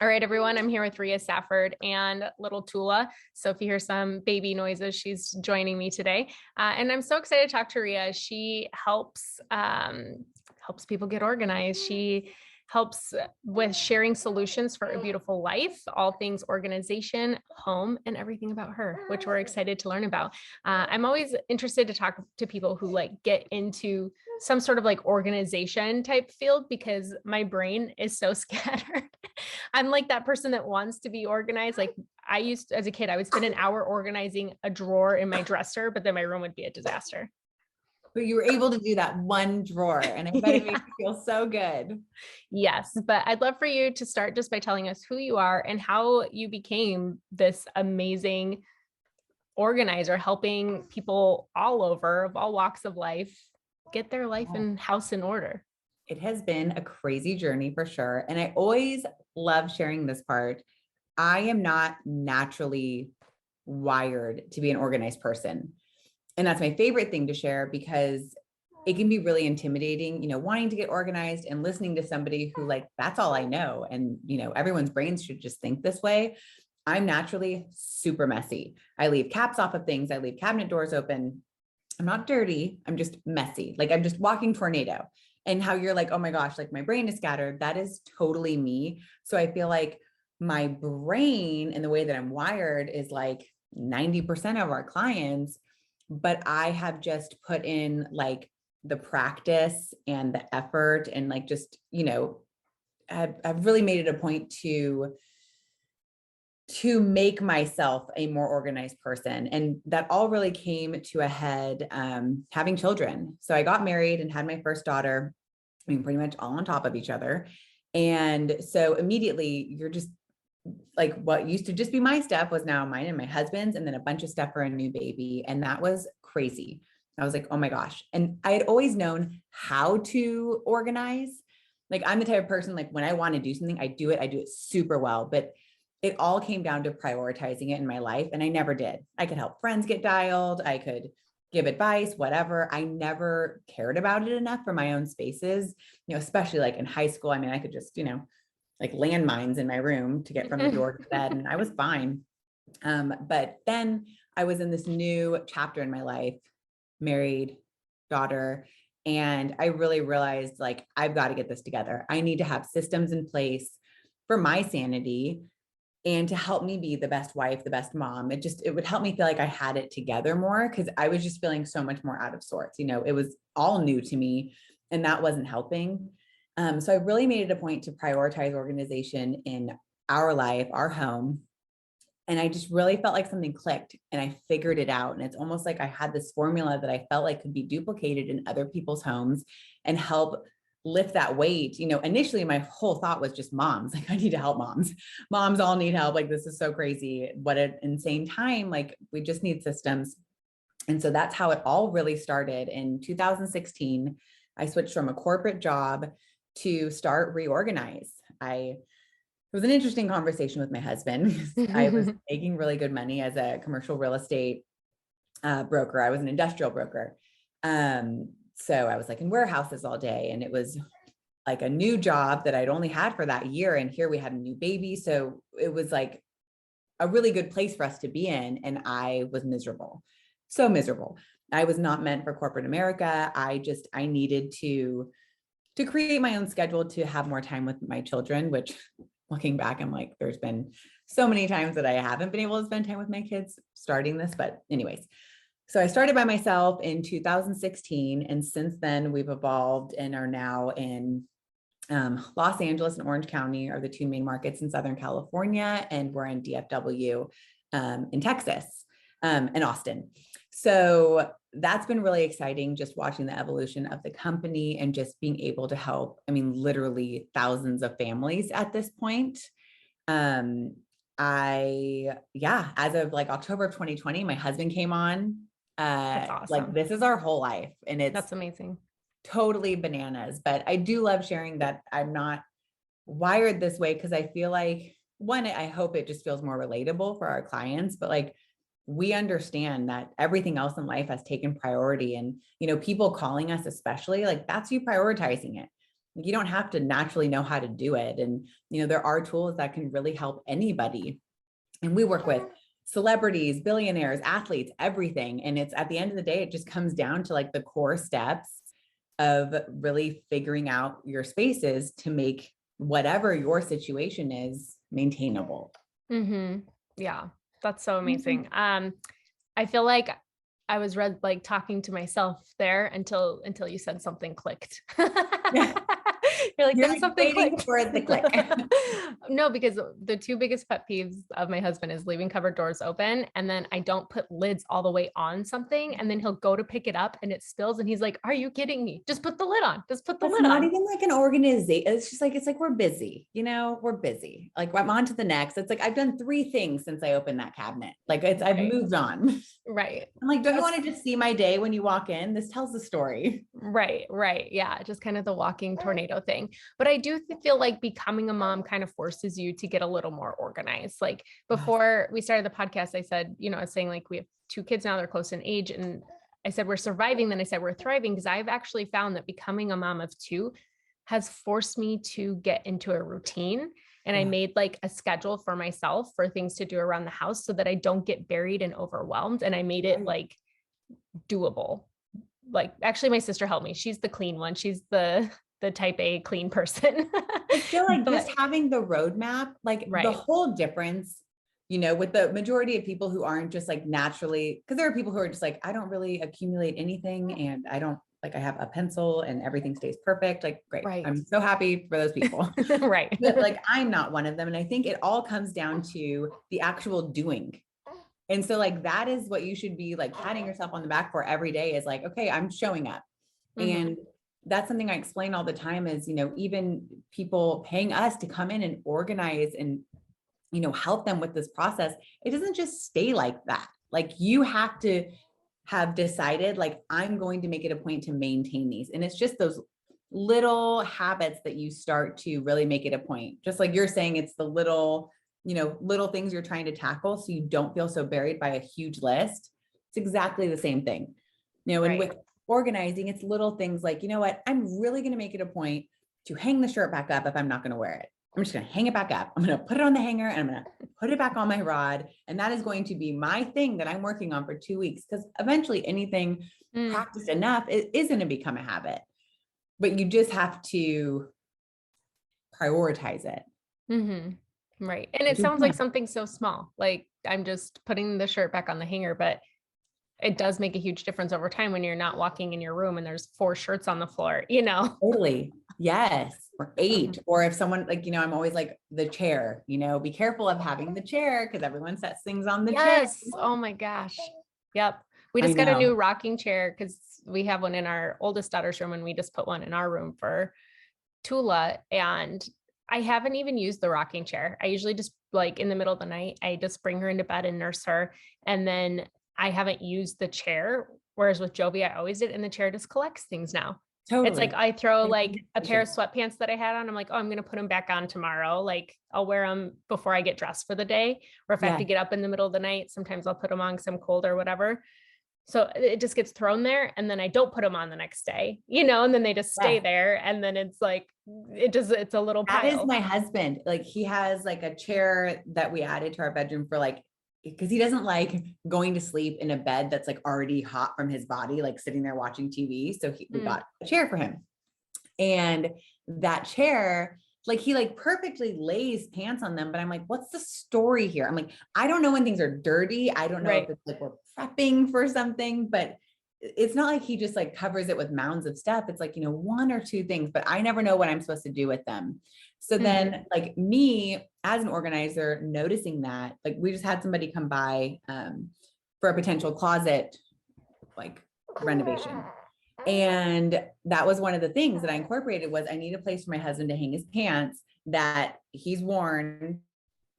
All right, everyone, I'm here with Ria Safford and little Tula. So if you hear some baby noises, she's joining me today. And I'm so excited to talk to Ria. She helps people get organized. She helps with sharing solutions for a beautiful life, all things organization, home, and everything about her, which we're excited to learn about. I'm always interested to talk to people who get into some sort of organization type field because my brain is so scattered. I'm like that person that wants to be organized. Like as a kid, I would spend an hour organizing a drawer in my dresser, but then my room would be a disaster. But you were able to do that one drawer, and I bet it made you feel so good. Yes, but I'd love for you to start just by telling us who you are and how you became this amazing organizer, helping people all over of all walks of life get their life and house in order. It has been a crazy journey for sure. And I always love sharing this part. I am not naturally wired to be an organized person. And that's my favorite thing to share because it can be really intimidating, wanting to get organized and listening to somebody who that's all I know. And, everyone's brains should just think this way. I'm naturally super messy. I leave caps off of things. I leave cabinet doors open. I'm not dirty. I'm just messy. I'm just walking tornado. And how you're oh my gosh, my brain is scattered. That is totally me. So I feel like my brain and the way that I'm wired is 90% of our clients, but I have just put in the practice and the effort and just, I've really made it a point to make myself a more organized person. And that all really came to a head having children. So I got married and had my first daughter, pretty much all on top of each other. And so immediately you're just what used to just be my stuff was now mine and my husband's, and then a bunch of stuff for a new baby. And that was crazy. I was oh my gosh. And I had always known how to organize. I'm the type of person, when I want to do something, I do it super well, but it all came down to prioritizing it in my life. And I never did. I could help friends get dialed. I could give advice, whatever. I never cared about it enough for my own spaces, especially in high school. I could just, landmines in my room to get from the door to bed, and I was fine. But then I was in this new chapter in my life, married, daughter, and I really realized I've got to get this together. I need to have systems in place for my sanity and to help me be the best wife, the best mom. It would help me feel like I had it together more, because I was just feeling so much more out of sorts. It was all new to me, and that wasn't helping. So I really made it a point to prioritize organization in our life, our home. And I just really felt like something clicked and I figured it out. And it's almost like I had this formula that I felt like could be duplicated in other people's homes and help lift that weight. Initially my whole thought was just moms. I need to help moms. Moms all need help. This is so crazy. What an insane time. We just need systems. And so that's how it all really started. In 2016, I switched from a corporate job to start RiOrganize. It was an interesting conversation with my husband. I was making really good money as a commercial real estate broker. I was an industrial broker. So I was in warehouses all day, and it was a new job that I'd only had for that year. And here we had a new baby. So it was a really good place for us to be in. And I was miserable. So miserable. I was not meant for corporate America. I needed to create my own schedule to have more time with my children, which looking back, I'm there's been so many times that I haven't been able to spend time with my kids starting this. But anyways, so I started by myself in 2016. And since then we've evolved and are now in Los Angeles and Orange County are the two main markets in Southern California. And we're in DFW in Texas and Austin. So that's been really exciting, just watching the evolution of the company and just being able to help, literally thousands of families at this point. As of October of 2020, my husband came on. That's awesome. This is our whole life, and that's amazing. Totally bananas. But I do love sharing that I'm not wired this way, because I feel one, I hope it just feels more relatable for our clients, but we understand that everything else in life has taken priority, and, people calling us, especially that's you prioritizing it. You don't have to naturally know how to do it. And, there are tools that can really help anybody. And we work with celebrities, billionaires, athletes, everything. And it's at the end of the day, it just comes down to like the core steps of really figuring out your spaces to make whatever your situation is maintainable. Yeah, that's so amazing. I feel like I was like talking to myself there until you said something clicked. You're like, then something waiting clicked. for the click. No, because the two biggest pet peeves of my husband is leaving cupboard doors open. And then I don't put lids all the way on something. And then he'll go to pick it up and it spills. And he's like, are you kidding me? Just put the lid on. Just put the lid on. It's not even like an organization. It's just like, we're busy, we're busy. Like I'm on to the next. It's like, I've done 3 things since I opened that cabinet. Like I've moved on. Right. I'm like, don't you want to just see my day when you walk in? This tells the story. Right. Yeah. Just kind of the walking tornado thing. But I do feel like becoming a mom kind of forces you to get a little more organized. Like before we started the podcast, I said, I was saying like we have 2 kids now, they're close in age. And I said, we're surviving. Then I said, we're thriving, because I've actually found that becoming a mom of 2 has forced me to get into a routine. And I made like a schedule for myself for things to do around the house so that I don't get buried and overwhelmed. And I made it like doable. Like actually my sister helped me. She's the clean one. She's the type A clean person. I feel like just having the roadmap, like the whole difference, with the majority of people who aren't just like naturally, because there are people who are just like, I don't really accumulate anything. And I don't like, I have a pencil and everything stays perfect. Like, great. Right. I'm so happy for those people. Right. But like, I'm not one of them. And I think it all comes down to the actual doing. And so like, that is what you should be like patting yourself on the back for every day, is like, okay, I'm showing up. And that's something I explain all the time is, even people paying us to come in and organize and, help them with this process. It doesn't just stay like that. Like you have to have decided, like, I'm going to make it a point to maintain these. And it's just those little habits that you start to really make it a point. Just like you're saying, it's the little things you're trying to tackle so you don't feel so buried by a huge list. It's exactly the same thing. And with organizing, it's little things like, I'm really going to make it a point to hang the shirt back up if I'm not going to wear it. I'm just going to hang it back up. I'm going to put it on the hanger and I'm going to put it back on my rod. And that is going to be my thing that I'm working on for 2 weeks. Because eventually anything practiced enough, it is going to become a habit. But you just have to prioritize it. Right. And it sounds like something so small, like I'm just putting the shirt back on the hanger, but it does make a huge difference over time when you're not walking in your room and there's 4 shirts on the floor, Totally. Yes. Or 8. Or if someone like, I'm always like the chair, be careful of having the chair because everyone sets things on the chair. Oh my gosh. Yep. We just got a new rocking chair because we have one in our oldest daughter's room and we just put one in our room for Tula. And I haven't even used the rocking chair. I usually just like in the middle of the night, I just bring her into bed and nurse her. And then I haven't used the chair. Whereas with Jovi, I always did. And the chair just collects things now. Totally. It's like, I throw like a pair of sweatpants that I had on. I'm like, oh, I'm going to put them back on tomorrow. Like I'll wear them before I get dressed for the day. Or if I have to get up in the middle of the night, sometimes I'll put them on because I'm cold or whatever. So it just gets thrown there. And then I don't put them on the next day, and then they just stay there. And then it's like, it's a little pile. That is my husband. Like he has like a chair that we added to our bedroom for like, because he doesn't like going to sleep in a bed that's like already hot from his body, like sitting there watching TV. So we got a chair for him. And that chair, like he like perfectly lays pants on them, but I'm like, what's the story here? I'm like, I don't know when things are dirty. I don't know if it's like we're prepping for something, but it's not like he just like covers it with mounds of stuff. It's like, 1 or 2 things, but I never know what I'm supposed to do with them. So then like me as an organizer, noticing that, like we just had somebody come by for a potential closet, like renovation. And that was one of the things that I incorporated was I need a place for my husband to hang his pants that he's worn,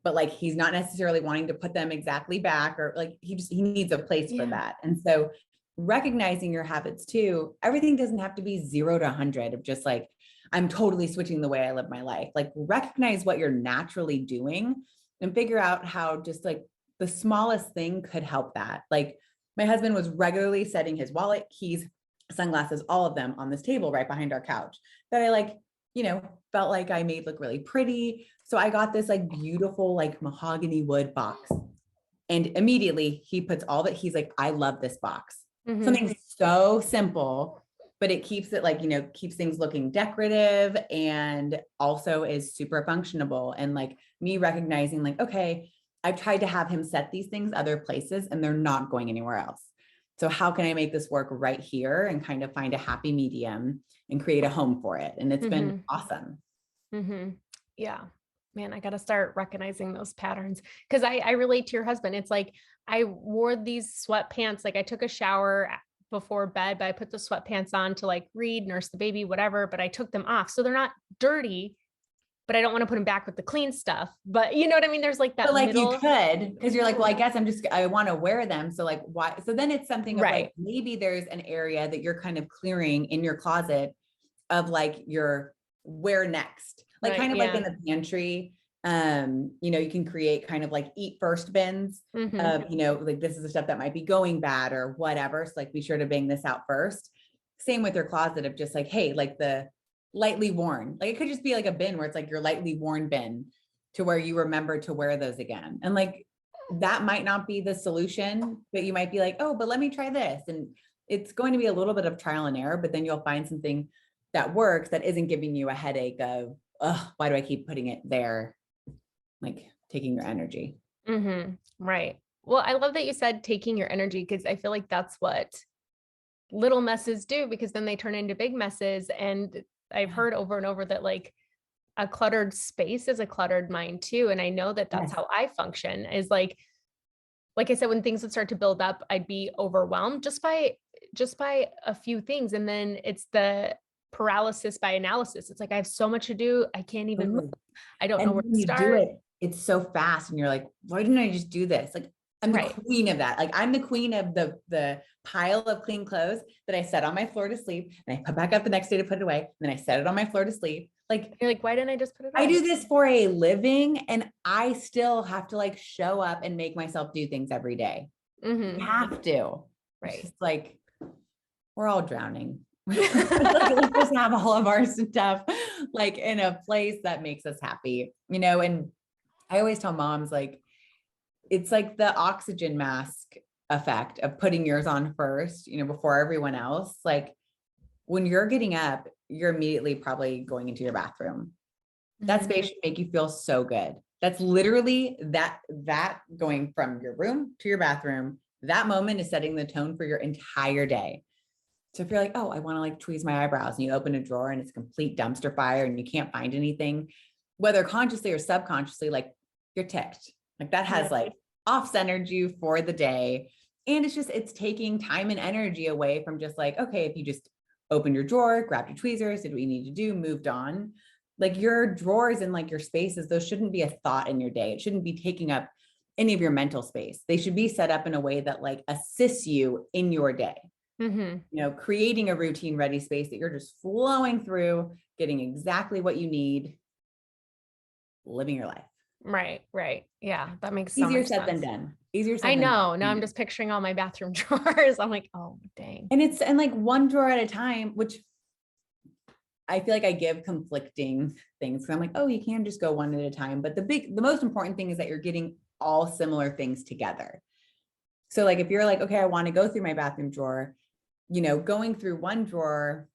but like, he's not necessarily wanting to put them exactly back or like, he needs a place for that. And so recognizing your habits too, everything doesn't have to be 0 to 100 of just like, I'm totally switching the way I live my life. Like recognize what you're naturally doing and figure out how just like the smallest thing could help that. Like my husband was regularly setting his wallet, keys, sunglasses, all of them on this table right behind our couch that I like felt like I made look really pretty. So I got this like beautiful, like mahogany wood box. And immediately he puts all that. He's like, I love this box. Mhm. Something so simple, but it keeps it like, keeps things looking decorative and also is super functionable. And like me recognizing like, okay, I've tried to have him set these things other places and they're not going anywhere else. So how can I make this work right here and kind of find a happy medium and create a home for it? And it's been awesome. Yeah, man, I got to start recognizing those patterns because I relate to your husband. It's like I wore these sweatpants, like I took a shower before bed, but I put the sweatpants on to like read, nurse the baby, whatever, but I took them off. So they're not dirty, but I don't want to put them back with the clean stuff. But you know what I mean? There's like that But like middle. you could, because you're like, well, I guess I want to wear them. So like, why? So then it's something of like, maybe there's an area that you're kind of clearing in your closet of like your where next, like kind of like in the pantry. You can create kind of like eat first bins of, like this is the stuff that might be going bad or whatever. So like, be sure to bang this out first. Same with your closet of just like, hey, like the lightly worn, like it could just be like a bin where it's like your lightly worn bin to where you remember to wear those again. And like, that might not be the solution, but you might be like, oh, but let me try this. And it's going to be a little bit of trial and error, but then you'll find something that works that isn't giving you a headache of, oh, why do I keep putting it there? Like taking your energy. Right. Well, I love that you said taking your energy because I feel like that's what little messes do because then they turn into big messes. And I've heard over and over that like a cluttered space is a cluttered mind too. And I know that that's how I function is like I said, when things would start to build up, I'd be overwhelmed just by a few things. And then it's the paralysis by analysis. It's like, I have so much to do. I can't even move. I don't know where to start. Do it. It's so fast. And you're like, why didn't I just do this? Like, I'm the queen of that. Like I'm the queen of the pile of clean clothes that I set on my floor to sleep and I put back up the next day to put it away. And then I set it on my floor to sleep. Like, you're like, why didn't I just put it away? I do this for a living and I still have to like show up and make myself do things every day. You have to. Right. It's just like, we're all drowning. Like, let's just have all of our stuff like in a place that makes us happy, and I always tell moms, like, it's like the oxygen mask effect of putting yours on first, before everyone else. Like when you're getting up, you're immediately probably going into your bathroom. That space should make you feel so good. That's literally that going from your room to your bathroom. That moment is setting the tone for your entire day. So if you're like, oh, I want to like tweeze my eyebrows and you open a drawer and it's a complete dumpster fire and you can't find anything, whether consciously or subconsciously, like you're ticked. Like that has like off-centered you for the day. And it's taking time and energy away from just like, okay, if you just open your drawer, grab your tweezers, did what you need to do, moved on. Like your drawers and like your spaces, those shouldn't be a thought in your day. It shouldn't be taking up any of your mental space. They should be set up in a way that like assists you in your day. Creating a routine ready space that you're just flowing through, getting exactly what you need, living your life. Right. Yeah. That makes easier said than done. Easier said I know. Than now I'm just picturing all my bathroom drawers. I'm like, oh dang. And like one drawer at a time, which I feel like I give conflicting things. So I'm like, oh, you can just go one at a time. But the most important thing is that you're getting all similar things together. So like, if you're like, okay, I want to go through my bathroom drawer, going through one drawer,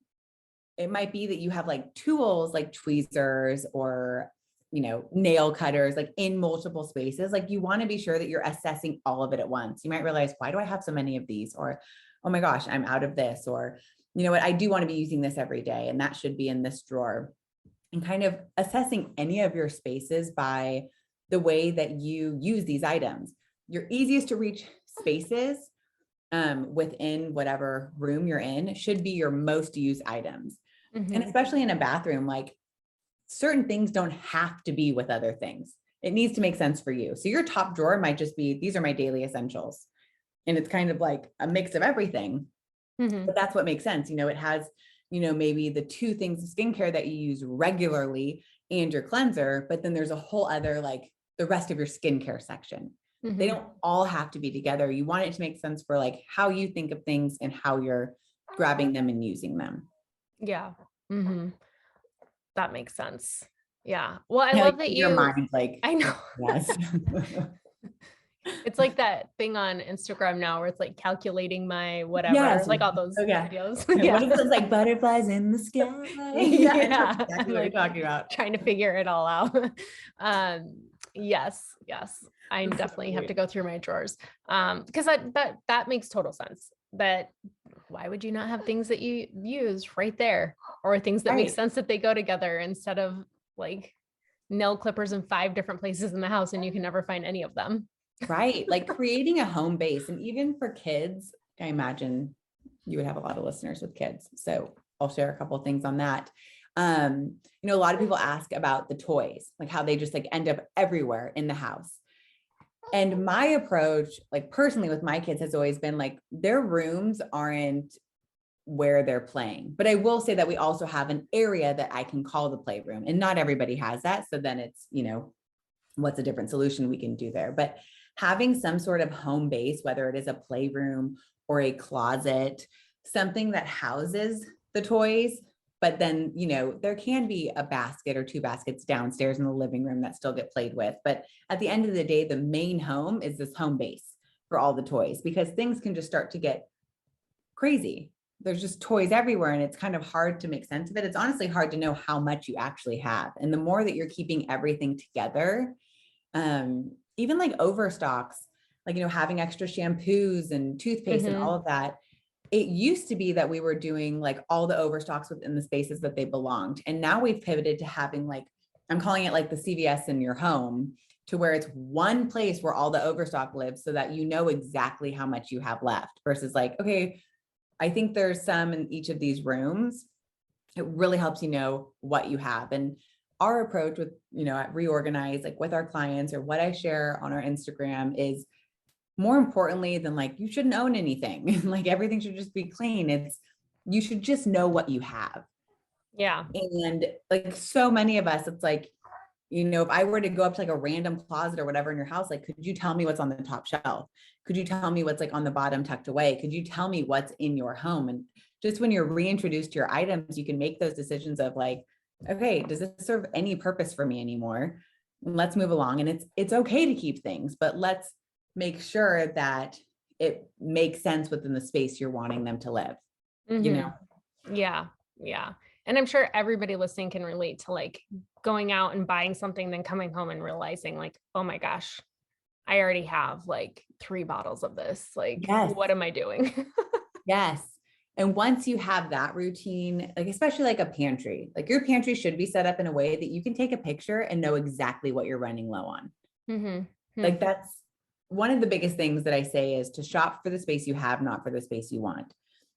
it might be that you have like tools like tweezers or, nail cutters, like in multiple spaces. Like you want to be sure that you're assessing all of it at once. You might realize, why do I have so many of these? Or, oh my gosh, I'm out of this. Or, you know what, I do want to be using this every day and that should be in this drawer. And kind of assessing any of your spaces by the way that you use these items. Your easiest to reach spaces within whatever room you're in should be your most used items. And especially in a bathroom, like certain things don't have to be with other things. It needs to make sense for you. So your top drawer might just be, these are my daily essentials. And it's kind of like a mix of everything, but that's what makes sense. It has, maybe the two things of skincare that you use regularly and your cleanser, but then there's a whole other, like the rest of your skincare section. They don't all have to be together. You want it to make sense for like how you think of things and how you're grabbing them and using them. Yeah. That makes sense. Yeah. Well, I Yeah, like love that your you, mind, like, I know. yes. It's like that thing on Instagram now where it's like calculating my whatever, Yes. like all those Oh yeah. videos. What Yeah. if it's like butterflies in the sky? Yeah, I know Yeah. I'm exactly what you're like talking about. trying to figure it all out. Yes, yes. I That's so definitely have to great. go through my drawers. Because that makes total sense. That why would you not have things that you use right there, or things that make Right. sense that they go together instead of like nail clippers in 5 different places in the house and you can never find any of them. Right. Like creating a home base. And even for kids, I imagine you would have a lot of listeners with kids. So I'll share a couple of things on that. A lot of people ask about the toys, like how they just like end up everywhere in the house. And my approach, like personally with my kids, has always been like their rooms aren't where they're playing. But I will say that we also have an area that I can call the playroom, and not everybody has that. So then it's, what's a different solution we can do there. But having some sort of home base, whether it is a playroom or a closet, something that houses the toys, but then, there can be a basket or 2 baskets downstairs in the living room that still get played with. But at the end of the day, the main home is this home base for all the toys, because things can just start to get crazy. There's just toys everywhere, and it's kind of hard to make sense of it. It's honestly hard to know how much you actually have. And the more that you're keeping everything together, even like overstocks, like, having extra shampoos and toothpaste and all of that. It used to be that we were doing like all the overstocks within the spaces that they belonged. And now we've pivoted to having like, I'm calling it like the CVS in your home, to where it's one place where all the overstock lives, so that you know exactly how much you have left, versus like, okay, I think there's some in each of these rooms. It really helps you know what you have. And our approach with, at RiOrganize, like with our clients, or what I share on our Instagram, is more importantly than like, you shouldn't own anything. Like everything should just be clean. It's, you should just know what you have. Yeah. And like so many of us, it's like, if I were to go up to like a random closet or whatever in your house, like, could you tell me what's on the top shelf? Could you tell me what's like on the bottom tucked away? Could you tell me what's in your home? And just when you're reintroduced to your items, you can make those decisions of like, okay, does this serve any purpose for me anymore? Let's move along. And it's okay to keep things, but let's make sure that it makes sense within the space you're wanting them to live. Yeah. Yeah. And I'm sure everybody listening can relate to like going out and buying something, then coming home and realizing like, oh my gosh, I already have like 3 bottles of this. Like, Yes. what am I doing? Yes. And once you have that routine, like especially like a pantry, like your pantry should be set up in a way that you can take a picture and know exactly what you're running low on. Like that's one of the biggest things that I say, is to shop for the space you have, not for the space you want.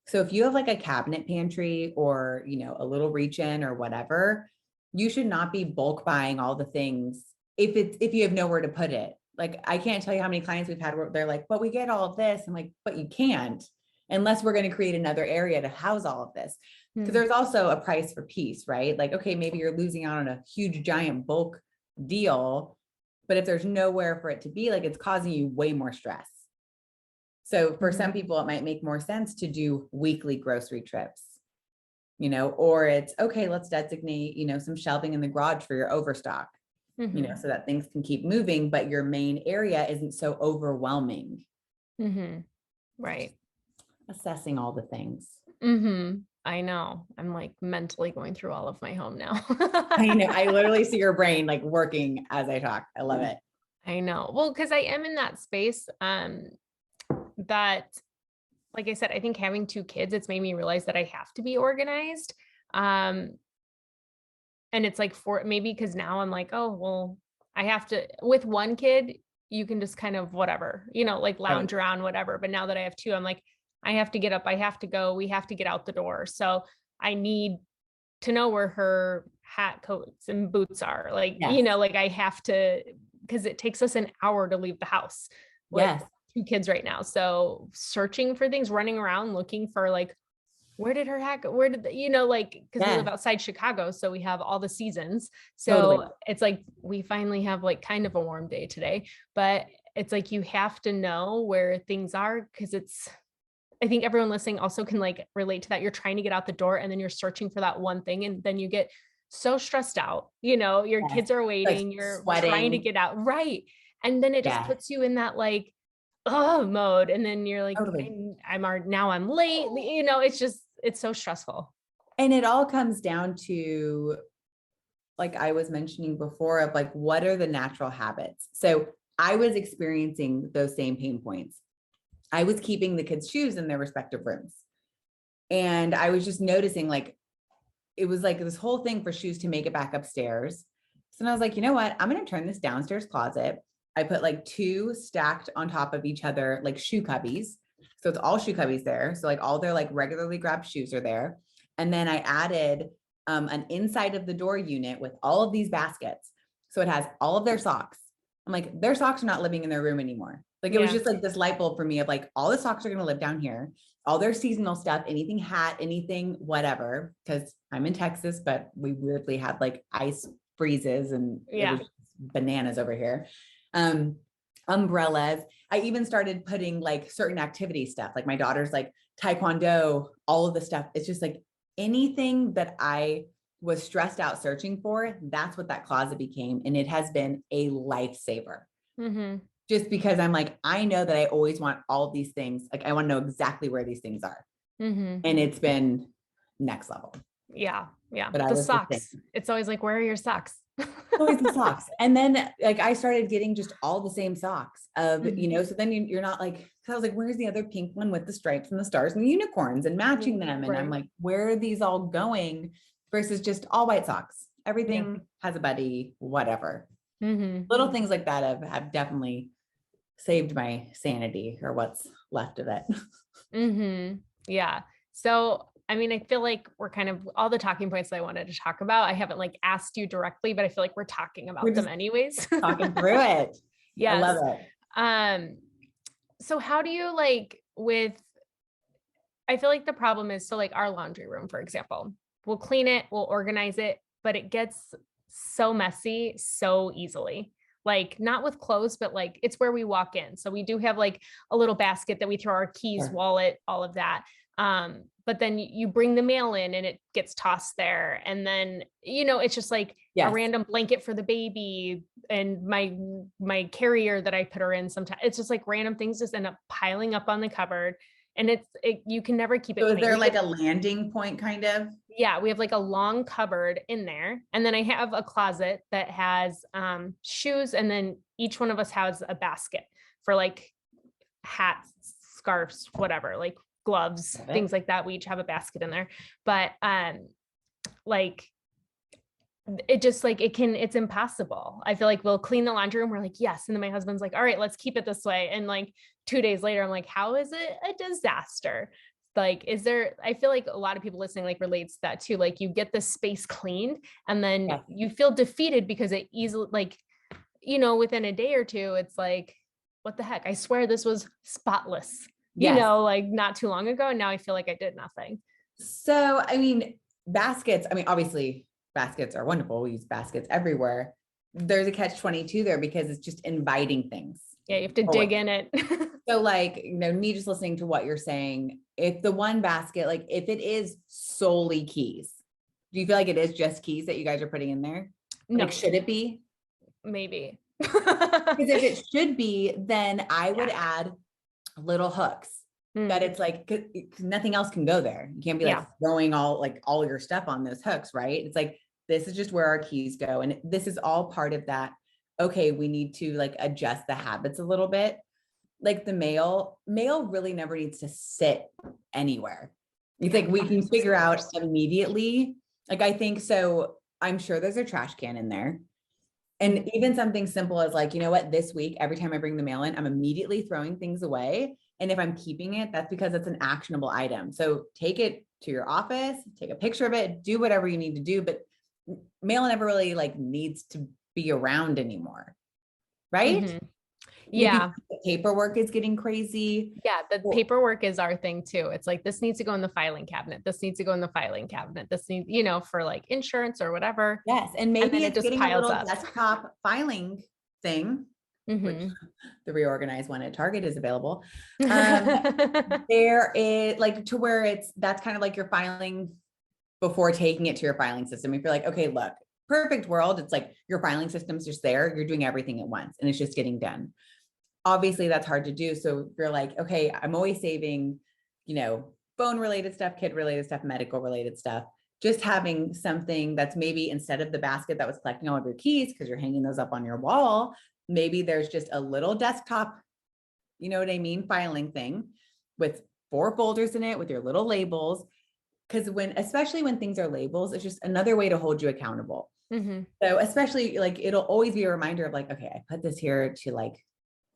So if you have like a cabinet pantry, or, a little reach in or whatever, you should not be bulk buying all the things if you have nowhere to put it. Like, I can't tell you how many clients we've had where they're like, but we get all of this. I'm like, but you can't, unless we're going to create another area to house all of this. Because there's also a price for peace, right? Like, okay, maybe you're losing out on a huge giant bulk deal, but if there's nowhere for it to be, like, it's causing you way more stress. So for some people, it might make more sense to do weekly grocery trips, or it's okay, let's designate, some shelving in the garage for your overstock, so that things can keep moving, but your main area isn't so overwhelming. Right. Assessing all the things. I know. I'm like mentally going through all of my home now. I know. I literally see your brain like working as I talk. I love it. I know. Well, because I am in that space, that, like I said, I think having 2 kids, it's made me realize that I have to be organized. And it's like maybe because now I'm like, oh, well, I have to, with 1 kid, you can just kind of whatever, like lounge around, whatever. But now that I have 2, I'm like, I have to get up, I have to go, we have to get out the door. So I need to know where her hat, coats, and boots are. Like, like I have to, because it takes us an hour to leave the house with 2 kids right now. So searching for things, running around, looking for like, where did her hat go? Where did like, because we live outside Chicago, so we have all the seasons. So it's like, we finally have like kind of a warm day today, but it's like, you have to know where things are, because I think everyone listening also can like relate to that. You're trying to get out the door and then you're searching for that one thing, and then you get so stressed out, you know, your Yes. kids are Like waiting, you're trying to sweating. get out. Right. And then it just Yeah, puts you in that like, oh mode. And then you're like, totally. now I'm late. You know, it's so stressful. And it all comes down to, like I was mentioning before, of like, what are the natural habits? So I was experiencing those same pain points. I was keeping the kids' shoes in their respective rooms. And I was just noticing, like, it was like this whole thing for shoes to make it back upstairs. So I was like, you know what? I'm going to turn this downstairs closet. I put like two stacked on top of each other, like shoe cubbies. So it's all shoe cubbies there. So like all their like regularly grabbed shoes are there. And then I added an inside of the door unit with all of these baskets. So it has all of their socks. I'm like, their socks are not living in their room anymore. Like it was Yeah. just like this light bulb for me of like, all the socks are going to live down here, all their seasonal stuff, anything hat, anything, whatever. Cause I'm in Texas, but we weirdly had like ice freezes and it Yeah. was bananas over here. Umbrellas. I even started putting like certain activity stuff, like my daughter's like taekwondo, all of the stuff. It's just like anything that I was stressed out searching for, that's what that closet became. And it has been a lifesaver. Mm-hmm. Just because I'm like, I know that I always want all of these things. Like I want to know exactly where these things are. Mm-hmm. And it's been next level. Yeah. Yeah. But I The was just socks. thinking, It's always like, where are your socks? always the socks. And then like I started getting just all the same socks of, you know, so then you're not like, cause I was like, where's the other pink one with the stripes and the stars and the unicorns and matching them? And I'm Right. like, where are these all going versus just all white socks? Everything has a buddy, whatever. Mm-hmm. Little things like that have definitely saved my sanity or what's left of it. Mm-hmm. Yeah. So, I mean, I feel like we're kind of all the talking points that I wanted to talk about. I haven't like asked you directly, but I feel like we're talking We're about them just anyways. talking through it. I love Yes. it. Um, so how do you like with, I feel like the problem is, so like our laundry room, for example, we'll clean it, we'll organize it, but it gets so messy so easily. Like not with clothes, but like it's where we walk in. So we do have like a little basket that we throw our keys, Sure. wallet, all of that. But then you bring the mail in and it gets tossed there. And then, you know, it's just like a Yes. random blanket for the baby and my carrier that I put her in sometimes. It's just like random things just end up piling up on the cupboard. And you can never keep it So is clean. there like a landing point kind of? Yeah, we have like a long cupboard in there. And then I have a closet that has shoes. And then each one of us has a basket for like hats, scarves, whatever, like gloves, things like that. We each have a basket in there. But like it just like it's impossible. I feel like we'll clean the laundry room. We're like, yes. And then my husband's like, all right, let's keep it this way. And like 2 days later, I'm like, how is it a disaster? Like, I feel like a lot of people listening like relates to that too. Like you get the space cleaned and then you feel defeated because it easily, like, you know, within a day or two, it's like, what the heck? I swear this was spotless, you know, like not too long ago. And now I feel like I did nothing. So, I mean, baskets, I mean, obviously baskets are wonderful. We use baskets everywhere. There's a catch-22 there because it's just inviting things. Yeah, you have to dig in it. So like, you know, me just listening to what you're saying, if the one basket, like if it is solely keys, do you feel like it is just keys that you guys are putting in there? No. Like, should it be? Maybe. Because if it should be, then I would add little hooks that it's like, 'cause nothing else can go there. You can't be like throwing all your stuff on those hooks, right? It's like, this is just where our keys go. And this is all part of that. Okay, we need to like adjust the habits a little bit. Like the mail really never needs to sit anywhere. You think we can figure out immediately? Like, I think so. I'm sure there's a trash can in there. And even something simple as like, you know what, this week, every time I bring the mail in, I'm immediately throwing things away. And if I'm keeping it, that's because it's an actionable item. So take it to your office, take a picture of it, do whatever you need to do, but mail never really like needs to be around anymore. Right? Mm-hmm. Yeah. The paperwork is getting crazy. Yeah. The paperwork is our thing too. It's like, this needs to go in the filing cabinet. This needs to go in the filing cabinet. This needs, you know, for like insurance or whatever. Yes. And maybe it's just getting piles a little up. desktop filing thing, which the RiOrganize one at Target is available. There is like to where that's kind of like your filing before taking it to your filing system. If you're like, okay, look, perfect world, it's like your filing system's just there. You're doing everything at once and it's just getting done. Obviously that's hard to do. So you're like, okay, I'm always saving, phone related stuff, kid related stuff, medical related stuff. Just having something that's maybe instead of the basket that was collecting all of your keys, because you're hanging those up on your wall, maybe there's just a little desktop, you know what I mean, filing thing with 4 folders in it with your little labels. Because especially when things are labels, it's just another way to hold you accountable. Mm-hmm. So especially like, it'll always be a reminder of like, okay, I put this here to like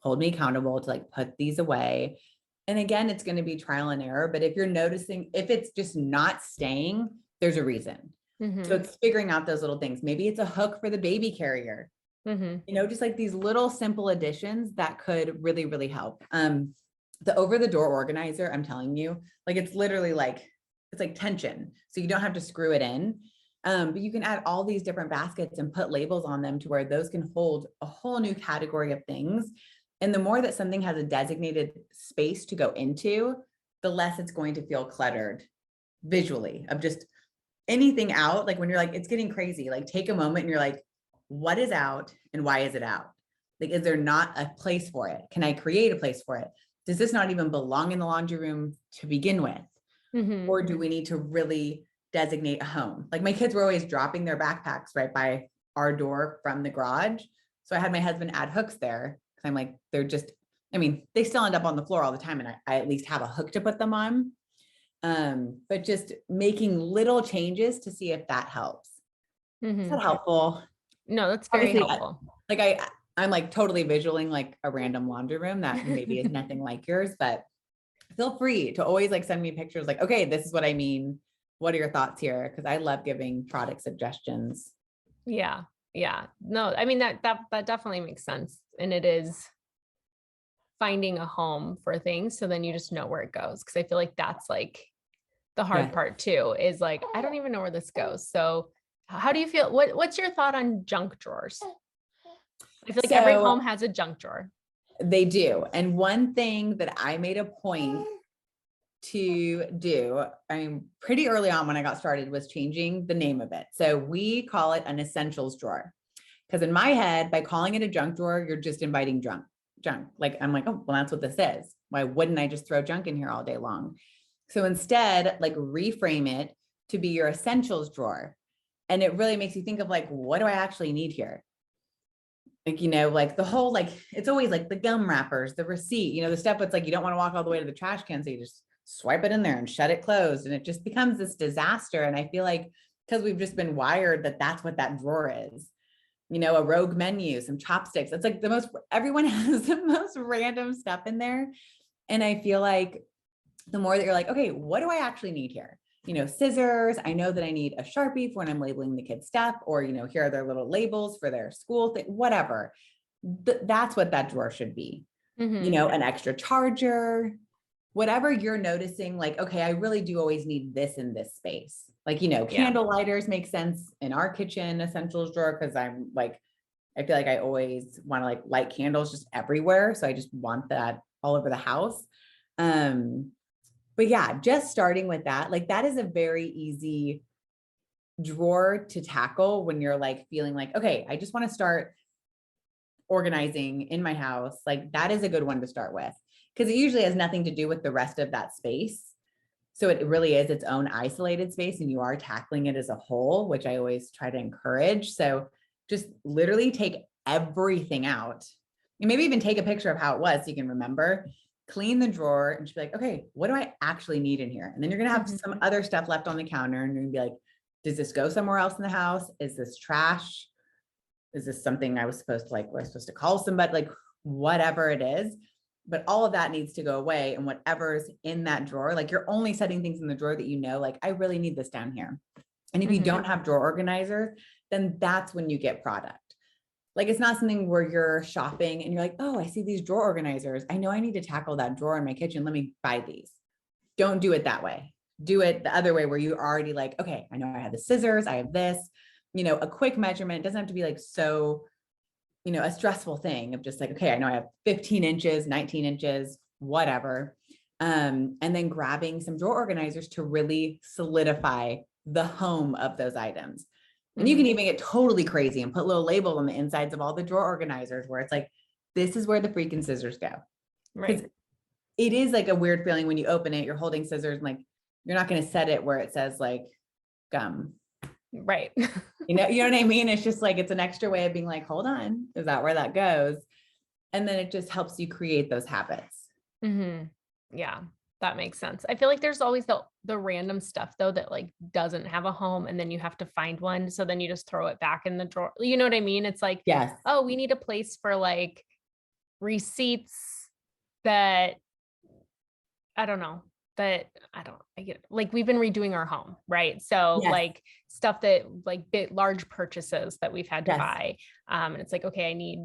hold me accountable, to like put these away. And again, it's going to be trial and error, but if you're noticing, if it's just not staying, there's a reason. Mm-hmm. So it's figuring out those little things. Maybe it's a hook for the baby carrier, just like these little simple additions that could really, really help. The over the door organizer, I'm telling you, like, it's literally like, it's like tension. So you don't have to screw it in. But you can add all these different baskets and put labels on them to where those can hold a whole new category of things. And the more that something has a designated space to go into, the less it's going to feel cluttered visually of just anything out. Like when you're like, it's getting crazy, like take a moment and you're like, what is out and why is it out? Like, is there not a place for it? Can I create a place for it? Does this not even belong in the laundry room to begin with? Or do we need to really designate a home? Like my kids were always dropping their backpacks right by our door from the garage. So I had my husband add hooks there. Cause I'm like, they still end up on the floor all the time. And I at least have a hook to put them on. But just making little changes to see if that helps. Is that helpful? No, that's very helpful. I'm like totally visualing like a random laundry room that maybe is nothing like yours, but feel free to always like send me pictures like, okay, this is what I mean. What are your thoughts here? Because I love giving product suggestions. Yeah. Yeah. No, I mean, that definitely makes sense. And it is finding a home for things. So then you just know where it goes. Cause I feel like that's like the hard part too, is like, I don't even know where this goes. So how do you feel? What's your thought on junk drawers? I feel like every home has a junk drawer. They do. And one thing that I made a point to do, pretty early on when I got started, was changing the name of it. So we call it an essentials drawer. Because in my head, by calling it a junk drawer, you're just inviting junk. Like, I'm like, oh, well, that's what this is. Why wouldn't I just throw junk in here all day long? So instead, like, reframe it to be your essentials drawer. And it really makes you think of like, what do I actually need here? Like, like the whole, like, it's always like the gum wrappers, the receipt, the stuff that's like, you don't want to walk all the way to the trash can. So you just swipe it in there and shut it closed. And it just becomes this disaster. And I feel like, because we've just been wired that that's what that drawer is, a rogue menu, some chopsticks. It's like everyone has the most random stuff in there. And I feel like the more that you're like, okay, what do I actually need here? Scissors. I know that I need a Sharpie for when I'm labeling the kids' stuff, or, here are their little labels for their school thing, whatever. That's what that drawer should be. An extra charger, whatever you're noticing, like, okay, I really do always need this in this space. Like, candle lighters make sense in our kitchen essentials drawer. Cause I'm like, I feel like I always want to like light candles just everywhere. So I just want that all over the house. But yeah, just starting with that, like that is a very easy drawer to tackle when you're like feeling like, okay, I just want to start organizing in my house. Like that is a good one to start with, because it usually has nothing to do with the rest of that space. So it really is its own isolated space, and you are tackling it as a whole, which I always try to encourage. So just literally take everything out and maybe even take a picture of how it was so you can remember. Clean the drawer and just be like, okay, what do I actually need in here? And then you're going to have some other stuff left on the counter, and you're going to be like, does this go somewhere else in the house? Is this trash? Is this something I was supposed to call somebody, like whatever it is, but all of that needs to go away. And whatever's in that drawer, like you're only setting things in the drawer that, like, I really need this down here. And if you don't have drawer organizers, then that's when you get product. Like, it's not something where you're shopping and you're like, oh, I see these drawer organizers. I know I need to tackle that drawer in my kitchen. Let me buy these. Don't do it that way. Do it the other way, where you already like, okay, I know I have the scissors. I have this, a quick measurement. It doesn't have to be like so, a stressful thing of just like, okay, I know I have 15 inches, 19 inches, whatever. And then grabbing some drawer organizers to really solidify the home of those items. And you can even get totally crazy and put little labels on the insides of all the drawer organizers where it's like, this is where the freaking scissors go. Right. It is like a weird feeling when you open it, you're holding scissors and like, you're not going to set it where it says like gum. Right. You know what I mean? It's just like, it's an extra way of being like, hold on, is that where that goes? And then it just helps you create those habits. Yeah, that makes sense. I feel like there's always the random stuff though, that like doesn't have a home and then you have to find one. So then you just throw it back in the drawer. You know what I mean? It's like, Yes. oh, we need a place for like receipts that I don't know, I get it. Like we've been redoing our home, right? So Yes. like stuff that like large purchases that we've had to Yes. buy. And it's like, okay, I need,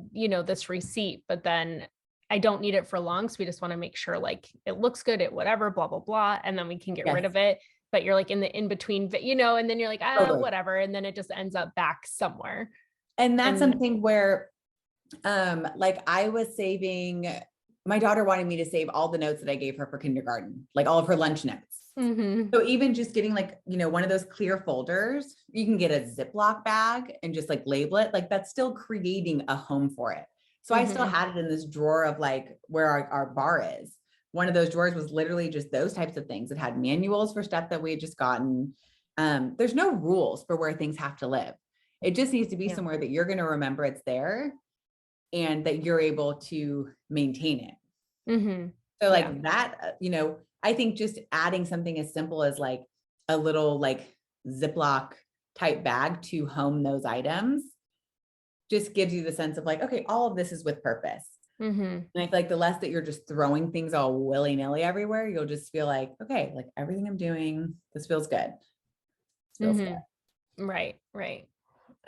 this receipt, but then I don't need it for long. So we just want to make sure like it looks good at whatever, blah, blah, blah. And then we can get rid of it. But you're like in the in-between, and then you're like, whatever. And then it just ends up back somewhere. And that's something where, like I was saving, my daughter wanted me to save all the notes that I gave her for kindergarten, like all of her lunch notes. So even just getting like, one of those clear folders, you can get a Ziploc bag and just like label it, like that's still creating a home for it. So I still had it in this drawer of like where our bar is. One of those drawers was literally just those types of things. It had manuals for stuff that we had just gotten. There's no rules for where things have to live. It just needs to be somewhere that you're going to remember it's there and that you're able to maintain it. So like that, I think just adding something as simple as like a little like Ziploc type bag to home those items just gives you the sense of like, okay, all of this is with purpose. And I feel like the less that you're just throwing things all willy-nilly everywhere, you'll just feel like, okay, like everything I'm doing, this feels good. This feels good. Right.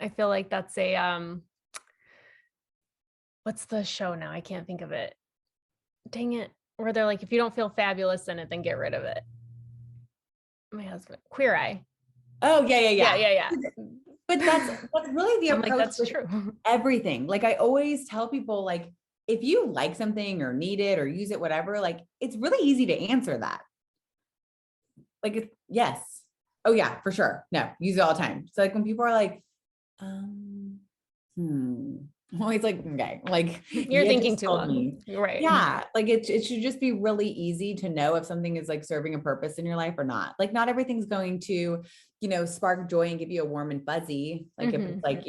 I feel like that's what's the show now? I can't think of it. Dang it. Where they're like, if you don't feel fabulous in it, then get rid of it. My husband, Queer Eye. Oh yeah. But that's really the I'm approach. like, that's true. Everything. Like I always tell people, like, if you like something or need it or use it, whatever, like it's really easy to answer that. Like, yes. Oh yeah, for sure. No, use it all the time. So like when people are like, I'm always like, okay, like you're thinking too long. Right. Yeah. Like it should just be really easy to know if something is like serving a purpose in your life or not. Like not everything's going to, spark joy and give you a warm and fuzzy. Like if it's like,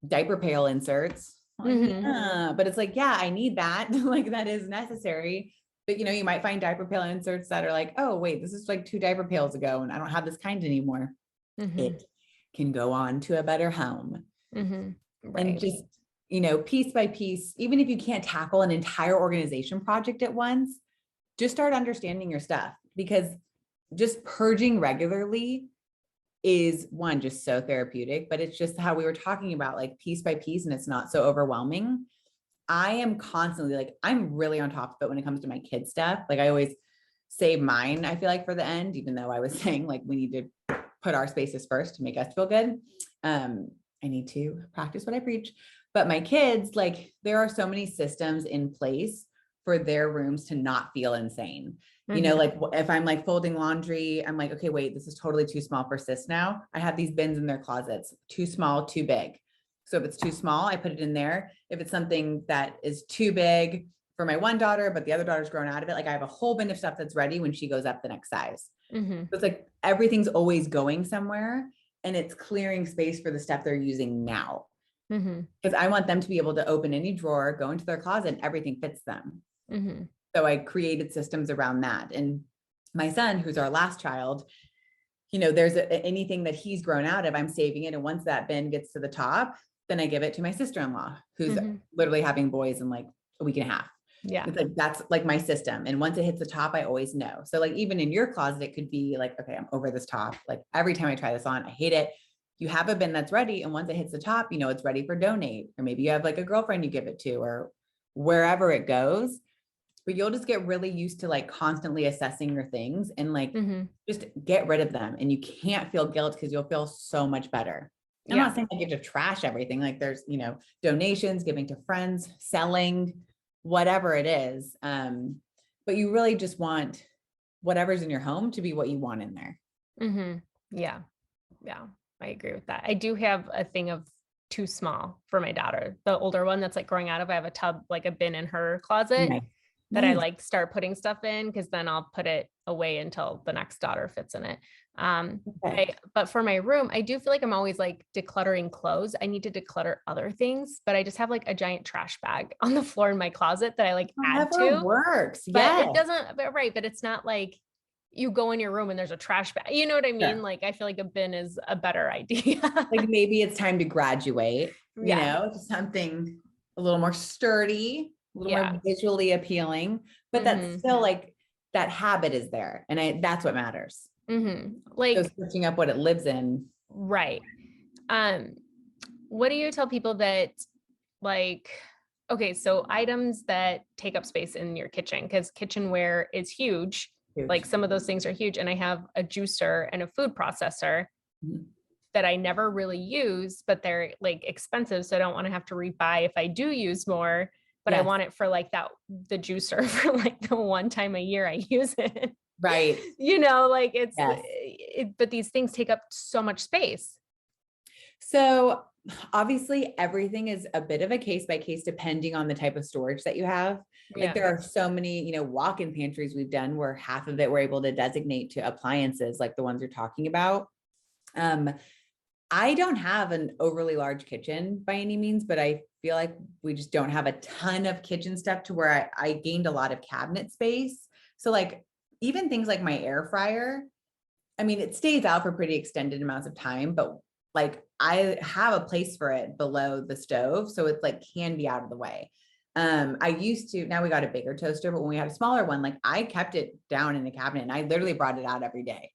diaper pail inserts, but it's like, yeah, I need that. Like that is necessary. But you might find diaper pail inserts that are like, oh wait, this is like 2 diaper pails ago and I don't have this kind anymore. It can go on to a better home. Right. And just, piece by piece, even if you can't tackle an entire organization project at once, just start understanding your stuff, because just purging regularly is one, just so therapeutic, but it's just how we were talking about, like piece by piece, and it's not so overwhelming. I am constantly like, I'm really on top of it when it comes to my kids' stuff. Like I always save mine, I feel like, for the end, even though I was saying like we need to put our spaces first to make us feel good. I need to practice what I preach. But my kids, like there are so many systems in place for their rooms to not feel insane. Like if I'm like folding laundry, I'm like, okay, wait, this is totally too small for sis now. I have these bins in their closets, too small, too big. So if it's too small, I put it in there. If it's something that is too big for my one daughter, but the other daughter's grown out of it, like I have a whole bin of stuff that's ready when she goes up the next size. So it's like everything's always going somewhere, and it's clearing space for the stuff they're using now. Because I want them to be able to open any drawer, go into their closet, and everything fits them. So I created systems around that. And my son, who's our last child, there's anything that he's grown out of, I'm saving it. And once that bin gets to the top, then I give it to my sister-in-law, who's literally having boys in like a week and a half. Yeah. It's like, that's like my system. And once it hits the top, I always know. So like, even in your closet, it could be like, okay, I'm over this top. Like every time I try this on, I hate it. You have a bin that's ready. And once it hits the top, it's ready for donate, or maybe you have like a girlfriend you give it to, or wherever it goes. But you'll just get really used to like constantly assessing your things and like just get rid of them. And you can't feel guilt because you'll feel so much better. I'm not saying I get to trash everything. Like there's, donations, giving to friends, selling, whatever it is. But you really just want whatever's in your home to be what you want in there. Yeah. Yeah, I agree with that. I do have a thing of too small for my daughter. The older one that's like growing out of, I have a tub, like a bin in her closet Nice. that I Nice. like start putting stuff in because then I'll put it away until the next daughter fits in it. Okay. But for my room, I do feel like I'm always like decluttering clothes. I need to declutter other things, but I just have like a giant trash bag on the floor in my closet that I like add However to, works. but it Yes. doesn't, but right. But it's not like you go in your room and there's a trash bag. You know what I mean? Sure. Like, I feel like a bin is a better idea. Like maybe it's time to graduate, Yeah. to something a little more sturdy, a little Yeah. more visually appealing, but that's Hmm. still like that habit is there. And that's what matters. Hmm. So Like, switching up what it lives in. right. Um, what do you tell people that like, okay, so items that take up space in your kitchen, because kitchenware is huge. Like Huge. some of those things are huge. And I have a juicer and a food processor Mhm. that I never really use, but they're like expensive. So I don't want to have to rebuy if I do use more, but I Yes. want it for like that, the juicer for like the one time a year I use it. Right. Like Yes. but these things take up so much space. So obviously everything is a bit of a case by case depending on the type of storage that you have. Like Yeah. there are so many, walk-in pantries we've done where half of it we're able to designate to appliances like the ones you're talking about. I don't have an overly large kitchen by any means, but I feel like we just don't have a ton of kitchen stuff to where I gained a lot of cabinet space. So like even things like my air fryer, I mean, it stays out for pretty extended amounts of time, but like I have a place for it below the stove. So it's like can be out of the way. I used to, now we got a bigger toaster, but when we had a smaller one, like I kept it down in the cabinet and I literally brought it out every day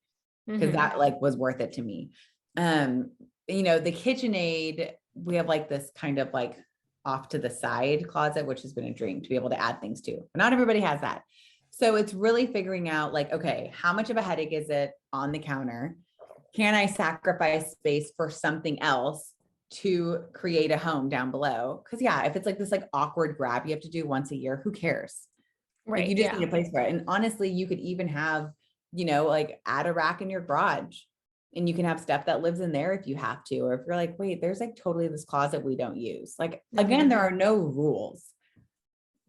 because that like was worth it to me. The KitchenAid, we have like this kind of like off to the side closet, which has been a dream to be able to add things to, but not everybody has that. So it's really figuring out like, okay, how much of a headache is it on the counter? Can I sacrifice space for something else to create a home down below? Because yeah, if it's like this like awkward grab you have to do once a year, who cares? Like Right. you just Yeah. need a place for it. And honestly, you could even have, like add a rack in your garage and you can have stuff that lives in there if you have to, or if you're like, wait, there's like totally this closet we don't use. Like, again, there are no rules.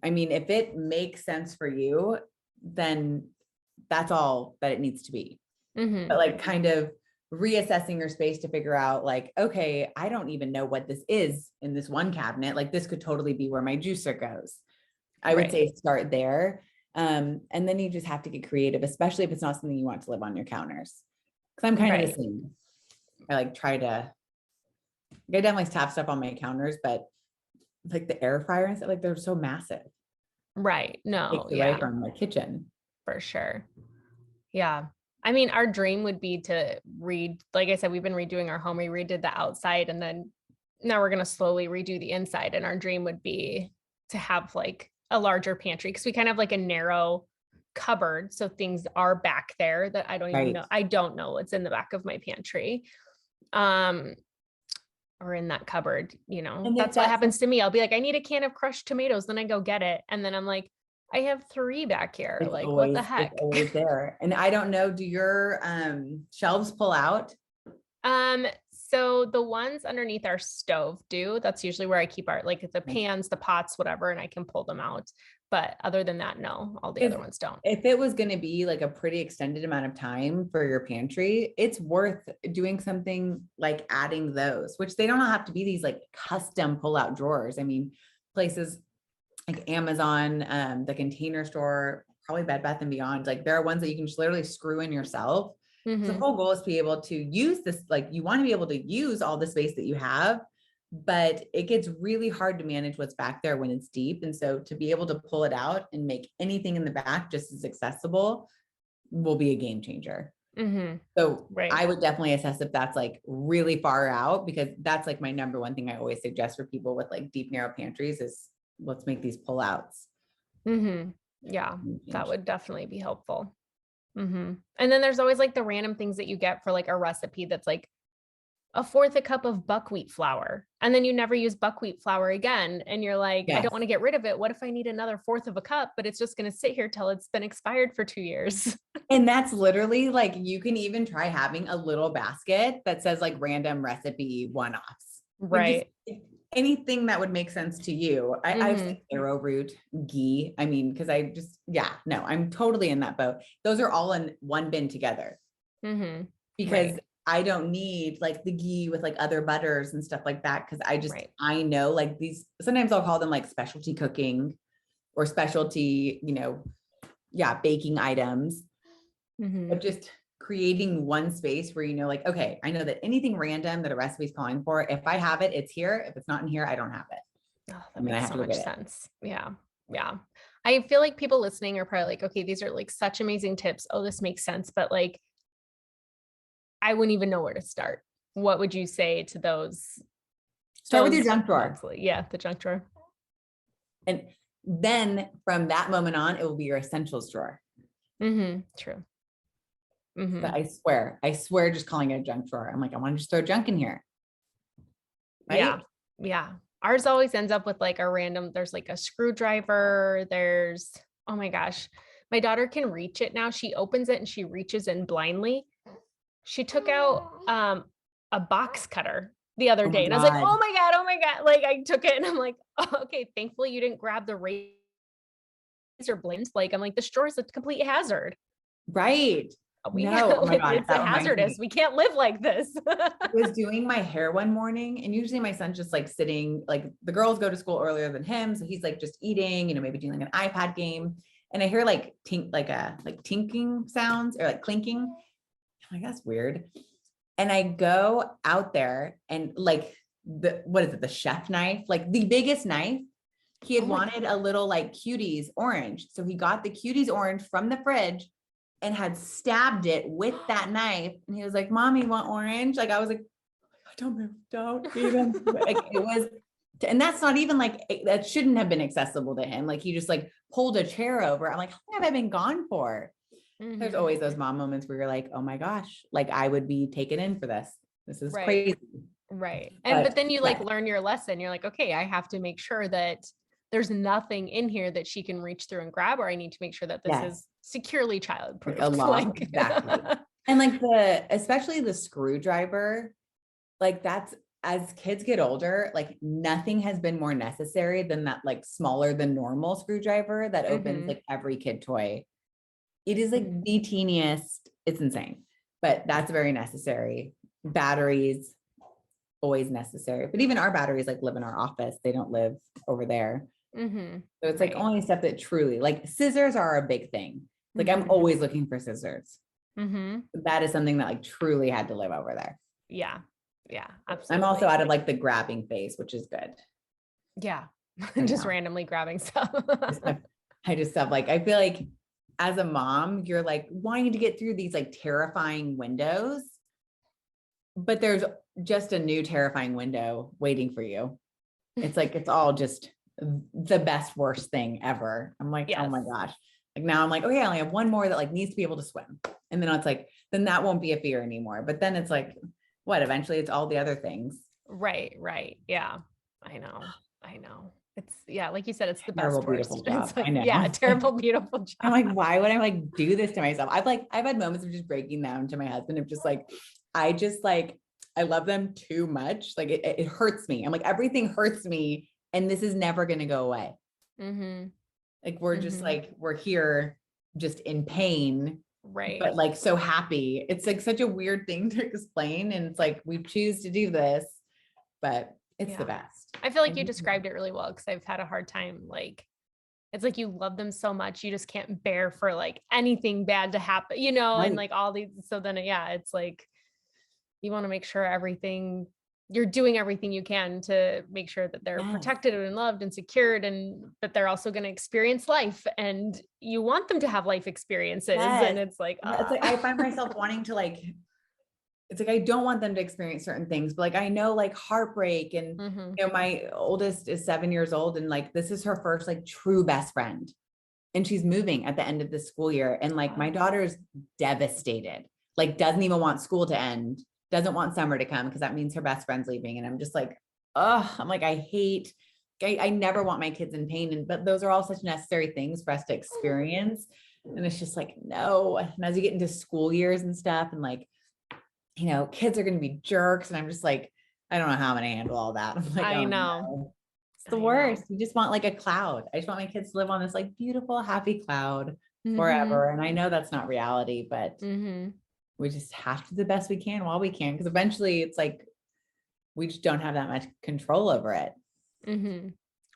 I mean, if it makes sense for you, then that's all that it needs to be. But like kind of reassessing your space to figure out like, okay, I don't even know what this is in this one cabinet. Like this could totally be where my juicer goes. I would say start there. And then you just have to get creative, especially if it's not something you want to live on your counters. Cause I'm kind of the same. I like I definitely have stuff on my counters, but like the air fryer and stuff, like they're so massive. Right. No. Takes away from my kitchen. For sure. Yeah. I mean, our dream would be to like I said, we've been redoing our home. We redid the outside and then now we're going to slowly redo the inside. And our dream would be to have like a larger pantry because we kind of have like a narrow cupboard. So things are back there that I don't even know. I don't know what's in the back of my pantry. Or in that cupboard, And that's what happens to me. I'll be like, I need a can of crushed tomatoes. Then I go get it. And then I'm like, I have 3 back here. Like, what the heck? It's always there. And I don't know, do your shelves pull out? So the ones underneath our stove do. That's usually where I keep our like the pans, the pots, whatever, and I can pull them out. But other than that, no, all the other ones don't. If it was going to be like a pretty extended amount of time for your pantry, it's worth doing something like adding those, which they don't have to be these like custom pull-out drawers. I mean, places like Amazon, the Container Store, probably Bed Bath & Beyond, like there are ones that you can just literally screw in yourself. So the whole goal is to be able to use this, like you want to be able to use all the space that you have, but it gets really hard to manage what's back there when it's deep. And so to be able to pull it out and make anything in the back just as accessible will be a game changer. So I would definitely assess if that's like really far out, because that's like my number one thing I always suggest for people with like deep, narrow pantries is let's make these pullouts. Yeah, that would definitely be helpful. And then there's always like the random things that you get for like a recipe that's like a fourth a cup of buckwheat flour. And then you never use buckwheat flour again. And you're like, I don't Yes. want to get rid of it. What if I need another fourth of a cup, but it's just going to sit here till it's been expired for 2 years? And that's literally like, you can even try having a little basket that says like random recipe one-offs. Like just Right. anything that would make sense to you. I've Mhm. said arrowroot, ghee. I mean, because I just, yeah, no, I'm totally in that boat. Those are all in one bin together Mhm. because Right. I don't need like the ghee with like other butters and stuff like that. Cause Right. I know like these, sometimes I'll call them like specialty cooking or specialty, yeah, baking items, Mhm. but just creating one space where, like, okay, I know that anything random that a recipe is calling for, if I have it, it's here. If it's not in here, I don't have it. Oh, that And then I makes have so to go much get it. sense. Yeah. Yeah. I feel like people listening are probably like, okay, these are like such amazing tips. Oh, this makes sense. But like, I wouldn't even know where to start. What would you say to Start with your junk drawer. mentally? Yeah, the junk drawer. And then from that moment on, it will be your essentials drawer. True. But I swear, just calling it a junk drawer. I'm like, I want to just throw junk in here. Yeah. Right? Yeah. Ours always ends up with like a random, there's like a screwdriver. There's, oh my gosh, my daughter can reach it now. She opens it and she reaches in blindly. She took out a box cutter the other Oh my day. And I was like, God. oh my God, oh my God. Like I took it and I'm like, oh, okay, thankfully you didn't grab the razor blade. Like I'm like, the straw is a complete hazard. Right. We No. Oh my God. it's a That reminds hazardous. me. We can't live like this. I was doing my hair one morning, and usually my son's just like sitting, like the girls go to school earlier than him. So he's like just eating, maybe doing like an iPad game. And I hear like like tinking sounds or like clinking. I'm like, that's weird. And I go out there and like what is it? The chef knife, like the biggest knife. He had wanted a little like cuties orange. So he got the cuties orange from the fridge and had stabbed it with that knife. And he was like, Mommy, you want orange? Like, I was like, don't move, don't even. Like, it was, and that's not even like, that shouldn't have been accessible to him. Like, he just like pulled a chair over. I'm like, how long have I been gone for? There's always those mom moments where you're like, oh my gosh, like I would be taken in for this. This is Right. crazy. Right. But then you like yeah. learn your lesson. You're like, okay, I have to make sure that there's nothing in here that she can reach through and grab, or I need to make sure that this is securely childproof. Like a lock, exactly. And like especially the screwdriver, like that's, as kids get older, like nothing has been more necessary than that like smaller than normal screwdriver that opens like every kid toy. It is like the teeniest, it's insane, but that's very necessary. Batteries, always necessary. But even our batteries like live in our office. They don't live over there. So it's like only stuff that truly, like scissors are a big thing. Like I'm always looking for scissors. That is something that like truly had to live over there. Yeah. Yeah, absolutely. I'm also out of like the grabbing phase, which is good. Yeah. Just randomly grabbing stuff. I just have like, I feel like as a mom, you're like wanting to get through these like terrifying windows, but there's just a new terrifying window waiting for you. It's like, it's all just the best, worst thing ever. I'm like, oh my gosh. Like now I'm like, okay, I only have one more that like needs to be able to swim. And then it's like, then that won't be a fear anymore. But then it's like, what, eventually it's all the other things. Right. Yeah. I know. It's, yeah, like you said, it's the Terrible, best beautiful worst. job. It's like, I know. yeah, terrible, beautiful job. I'm like, why would I like do this to myself? I've had moments of just breaking down to my husband of just like, I love them too much. Like it hurts me. I'm like, everything hurts me and this is never going to go away. Like, we're just like, we're here just in pain, but like so happy. It's like such a weird thing to explain. And it's like, we choose to do this, but it's the best. I feel like you described it really well because I've had a hard time. Like, it's like you love them so much, you just can't bear for like anything bad to happen, and like all these. So then, it's like you want to make sure you're doing everything you can to make sure that they're protected and loved and secured, but they're also going to experience life, and you want them to have life experiences. And it's like I find myself wanting to like, it's like, I don't want them to experience certain things, but like, I know like heartbreak and, my oldest is 7 years old and like, this is her first like true best friend. And she's moving at the end of the school year. And like, my daughter's devastated, like doesn't even want school to end doesn't want summer to come because that means her best friend's leaving. And I'm just like, oh, I'm like, I never want my kids in pain. But those are all such necessary things for us to experience. And it's just like, no. And as you get into school years and stuff, and like, kids are going to be jerks. And I'm just like, I don't know how I'm going to handle all that. I'm like, I oh know. no. It's the worst. You just want like a cloud. I just want my kids to live on this like beautiful, happy cloud forever. And I know that's not reality, but we just have to do the best we can while we can. Because eventually it's like, we just don't have that much control over it.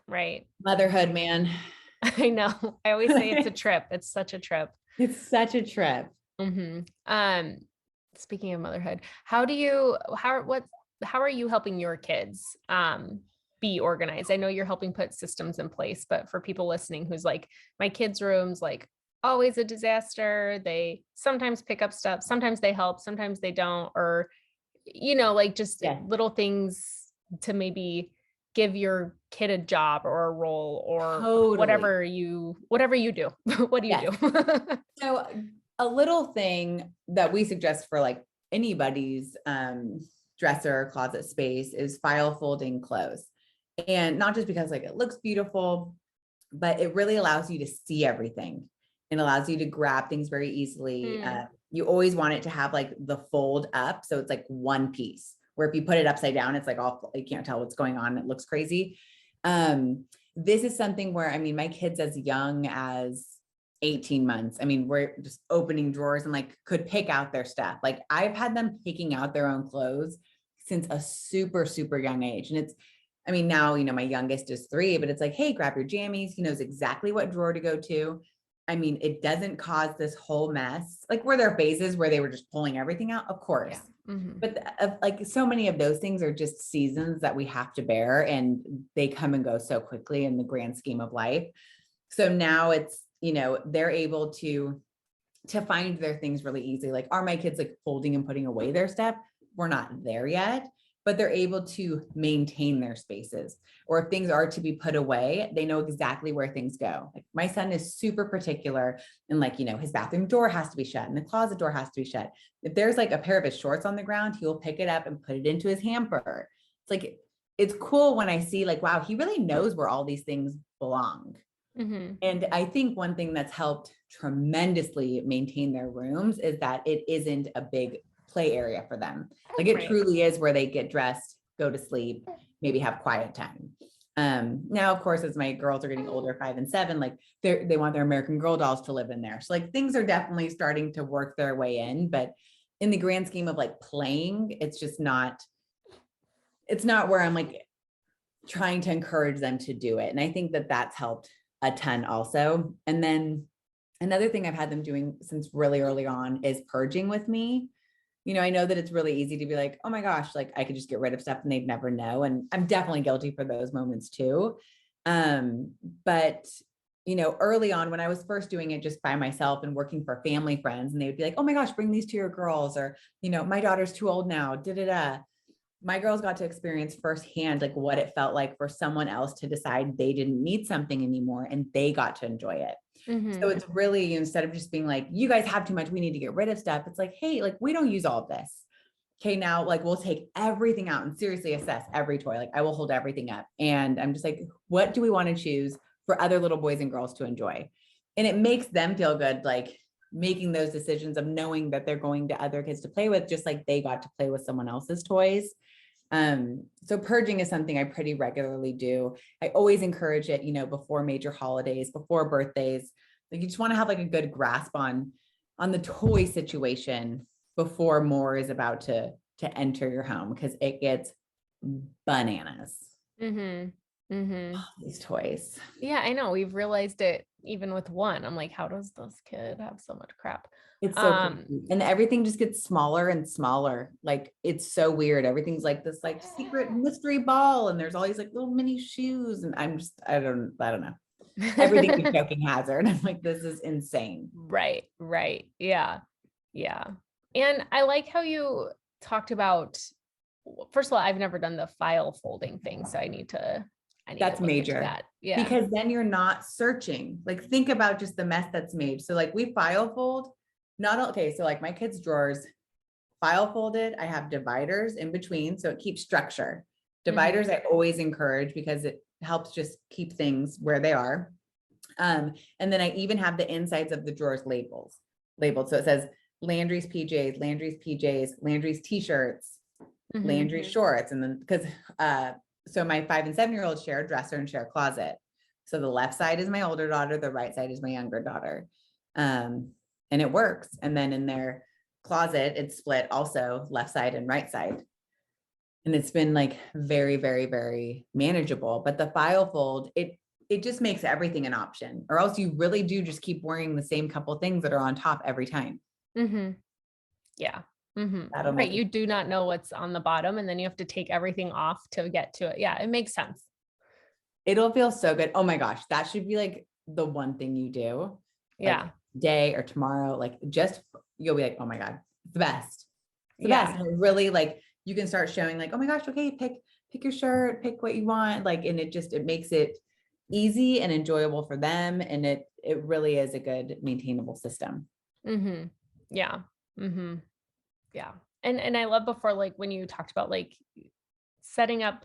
Right. Motherhood, man. I know. I always say it's a trip. It's such a trip. It's such a trip. Speaking of motherhood, how are you helping your kids be organized? I know you're helping put systems in place, but for people listening who's like, my kids' room's like always a disaster. They sometimes pick up stuff, sometimes they help, sometimes they don't, or like just little things to maybe give your kid a job or a role or whatever you do. What do you do? So a little thing that we suggest for like anybody's dresser closet space is file folding clothes. And not just because like it looks beautiful, but it really allows you to see everything and allows you to grab things very easily. You always want it to have like the fold up. So it's like one piece, where if you put it upside down, it's like all, you can't tell what's going on. It looks crazy. This is something where, I mean, my kids as young as 18 months, I mean, we're just opening drawers and like could pick out their stuff. Like I've had them picking out their own clothes since a super, super young age. And now, my youngest is 3, but it's like, hey, grab your jammies. He knows exactly what drawer to go to. I mean, it doesn't cause this whole mess. Like, were there phases where they were just pulling everything out? Of course. Yeah. But like so many of those things are just seasons that we have to bear, and they come and go so quickly in the grand scheme of life. So now it's, they're able to find their things really easy. Like, are my kids like folding and putting away their stuff? We're not there yet, but they're able to maintain their spaces. Or if things are to be put away, they know exactly where things go. Like my son is super particular, and like, his bathroom door has to be shut and the closet door has to be shut. If there's like a pair of his shorts on the ground, he'll pick it up and put it into his hamper. It's like, it's cool when I see like, wow, he really knows where all these things belong. And I think one thing that's helped tremendously maintain their rooms is that it isn't a big play area for them. Like it truly is where they get dressed, go to sleep, maybe have quiet time. Now, of course, as my girls are getting older, 5 and 7, like they want their American Girl dolls to live in there. So like things are definitely starting to work their way in, but in the grand scheme of like playing, it's not where I'm like trying to encourage them to do it. And I think that that's helped a ton also. And then another thing I've had them doing since really early on is purging with me. I know that it's really easy to be like, oh my gosh, like I could just get rid of stuff and they'd never know. And I'm definitely guilty for those moments too. But early on when I was first doing it just by myself and working for family friends, and they would be like, oh my gosh, bring these to your girls. Or, my daughter's too old now, my girls got to experience firsthand, like what it felt like for someone else to decide they didn't need something anymore and they got to enjoy it. So it's really, instead of just being like, you guys have too much, we need to get rid of stuff. It's like, hey, like we don't use all of this. Okay. Now like we'll take everything out and seriously assess every toy. Like I will hold everything up. And I'm just like, what do we want to choose for other little boys and girls to enjoy? And it makes them feel good, like making those decisions of knowing that they're going to other kids to play with, just like they got to play with someone else's toys. So purging is something I pretty regularly do. I always encourage it, before major holidays, before birthdays. Like you just want to have like a good grasp on the toy situation before more is about to enter your home, because it gets bananas. These toys. Yeah, I know. We've realized it even with one. I'm like, how does this kid have so much crap? It's so crazy. And everything just gets smaller and smaller. Like it's so weird. Everything's like this like secret mystery ball, and there's all these like little mini shoes, and I don't know. Everything is joking hazard. I'm like, this is insane. Right. Yeah. And I like how you talked about, first of all, I've never done the file folding thing, so I need that's to look major. into that. Yeah. Because then you're not searching. Like think about just the mess that's made. So like we file fold, so like my kids' drawers, file folded. I have dividers in between, so it keeps structure. Dividers I always encourage because it helps just keep things where they are. And then I even have the insides of the drawers labeled. So it says Landry's PJs, Landry's PJs, Landry's t-shirts, Landry's shorts. And then because so my 5 and 7-year-olds share a dresser and share a closet. So the left side is my older daughter, the right side is my younger daughter. And it works. And then in their closet, it's split also left side and right side. And it's been like very, very, very manageable. But the file fold, it just makes everything an option, or else you really do just keep wearing the same couple of things that are on top every time. Yeah. Right. You do not know what's on the bottom, and then you have to take everything off to get to it. Yeah, it makes sense. It'll feel so good. Oh my gosh, that should be like the one thing you do. Yeah. Like day or tomorrow, like just, you'll be like, oh my God, it's the best. It's the best. And really, like, you can start showing like, oh my gosh, okay, pick your shirt, pick what you want. Like, and it makes it easy and enjoyable for them. And it really is a good maintainable system. Yeah. Yeah. And I love before, like when you talked about like setting up,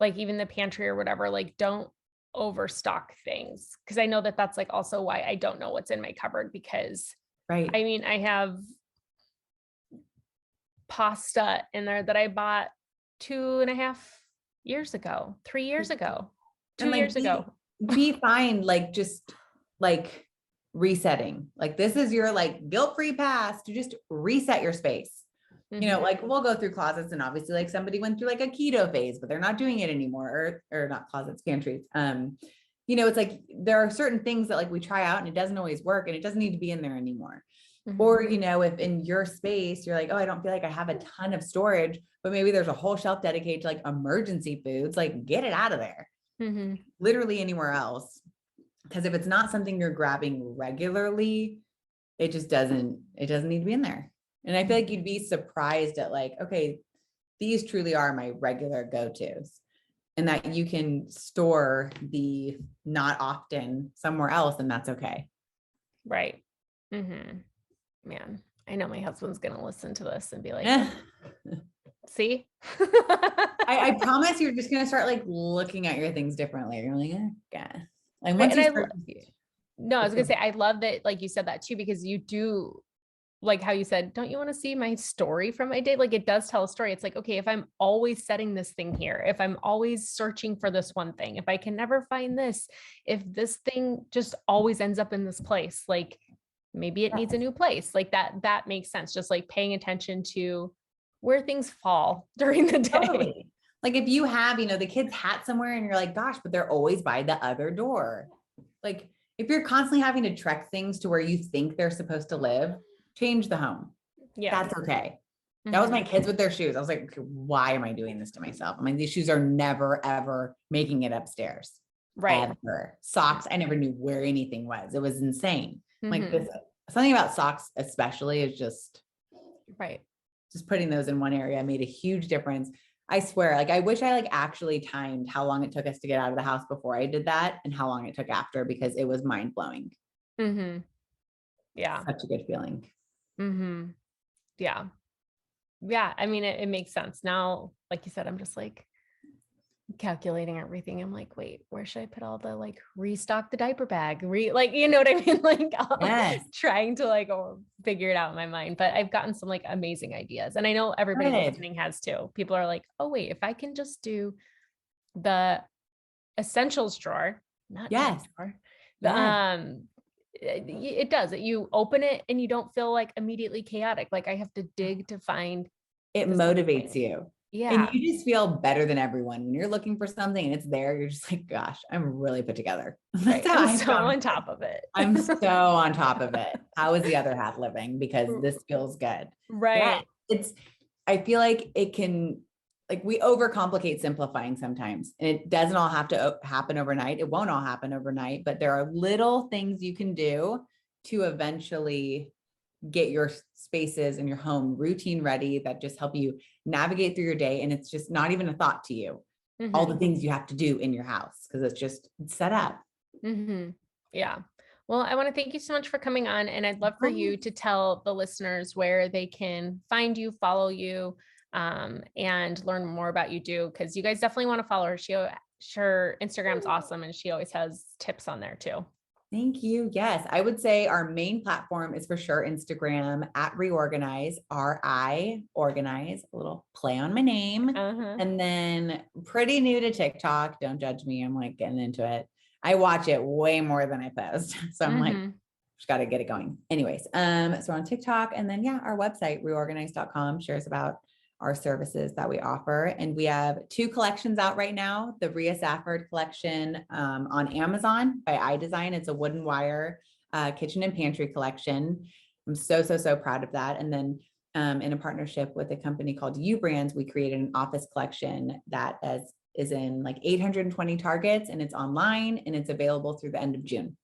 like even the pantry or whatever, like don't overstock things. Cause I know that that's like also why I don't know what's in my cupboard, because right. I mean, I have pasta in there that I bought 2.5 years ago, 3 years ago, 2 years ago. Be fine. Like, just like resetting, like this is your like guilt-free pass to just reset your space. You know, like we'll go through closets, and obviously like somebody went through like a keto phase, but they're not doing it anymore, or not closets, pantries. You know, it's like there are certain things that like we try out and it doesn't always work, and it doesn't need to be in there anymore. Or, you know, if in your space, you're like, oh, I don't feel like I have a ton of storage, but maybe there's a whole shelf dedicated to like emergency foods, like get it out of there, literally anywhere else. Because if it's not something you're grabbing regularly, it just doesn't need to be in there. And I feel like you'd be surprised at like, okay, these truly are my regular go-tos, and that you can store the not often somewhere else, and that's okay. Right. Man, I know my husband's going to listen to this and be like, see, I promise you're just going to start like looking at your things differently. You're like, okay. And once I was going to say, I love that. Like you said that too, because you do, like how you said, don't you want to see my story from my day? Like it does tell a story. It's like, okay, if I'm always setting this thing here, if I'm always searching for this one thing, if I can never find this, if this thing just always ends up in this place, like maybe it needs a new place. Like that makes sense. Just like paying attention to where things fall during the day. Totally. Like if you have, you know, the kid's hat somewhere and you're like, gosh, but they're always by the other door. Like if you're constantly having to trek things to where you think they're supposed to live, change the home. Yeah. That's okay. That was my kids with their shoes. I was like, okay, why am I doing this to myself? I mean, these shoes are never, ever making it upstairs. Right. Ever. Socks, I never knew where anything was. It was insane. Like this, something about socks especially is just, right. Just putting those in one area made a huge difference. I swear, like, I wish I like actually timed how long it took us to get out of the house before I did that and how long it took after, because it was mind blowing. Yeah. Such a good feeling. Yeah. Yeah. I mean, it makes sense now. Like you said, I'm just like calculating everything. I'm like, wait, where should I put all the like restock the diaper bag? Like, you know what I mean? Like trying to like figure it out in my mind, but I've gotten some like amazing ideas, and I know everybody listening has too. People are like, oh wait, if I can just do the essentials drawer, not drawer, it does it. You open it and you don't feel like immediately chaotic. Like I have to dig to find. It motivates you. Yeah. And you just feel better than everyone when you're looking for something and it's there. You're just like, gosh, I'm really put together. Right. I'm so on top of it. I'm so on top of it. How is the other half living? Because this feels good. Right. Yeah, I feel like it can, like we overcomplicate simplifying sometimes, and it doesn't all have to happen overnight. It won't all happen overnight, but there are little things you can do to eventually get your spaces and your home routine ready that just help you navigate through your day. And it's just not even a thought to you, all the things you have to do in your house, because it's just set up. Yeah. Well, I want to thank you so much for coming on, and I'd love for you to tell the listeners where they can find you, follow you, and learn more about you too, because you guys definitely want to follow her. Her Instagram's awesome, and she always has tips on there too. Thank you. Yes, I would say our main platform is for sure Instagram at RiOrganize, RiOrganize, a little play on my name. And then pretty new to TikTok. Don't judge me. I'm like getting into it. I watch it way more than I post. So I'm like, just got to get it going. Anyways, so we're on TikTok, and then our website, RiOrganize.com, shares about our services that we offer. And we have 2 collections out right now. The Ria Safford Collection on Amazon by iDesign. It's a wooden wire kitchen and pantry collection. I'm so proud of that. And then in a partnership with a company called U Brands, we created an office collection that is in like 820 Targets, and it's online, and it's available through the end of June.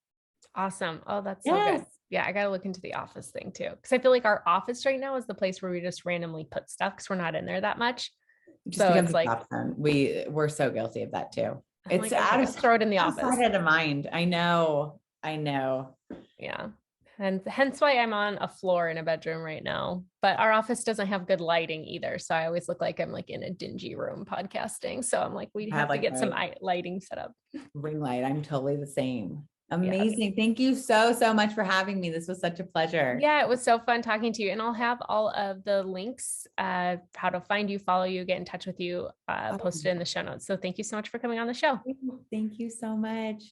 Awesome. Oh, that's so good. Yeah, I got to look into the office thing too. Cause I feel like our office right now is the place where we just randomly put stuff because we're not in there that much. So it's like, we're so guilty of that too. I'm it's like, okay, just throw it in the office. Out of mind. I know. Yeah. And hence why I'm on a floor in a bedroom right now, but our office doesn't have good lighting either. So I always look like I'm like in a dingy room podcasting. So I'm like, we'd have to get some lighting set up. Ring light. I'm totally the same. Amazing. Yes. Thank you so much for having me. This was such a pleasure. Yeah, it was so fun talking to you. And I'll have all of the links, how to find you, follow you, get in touch with you, posted in the show notes. So thank you so much for coming on the show. Thank you so much.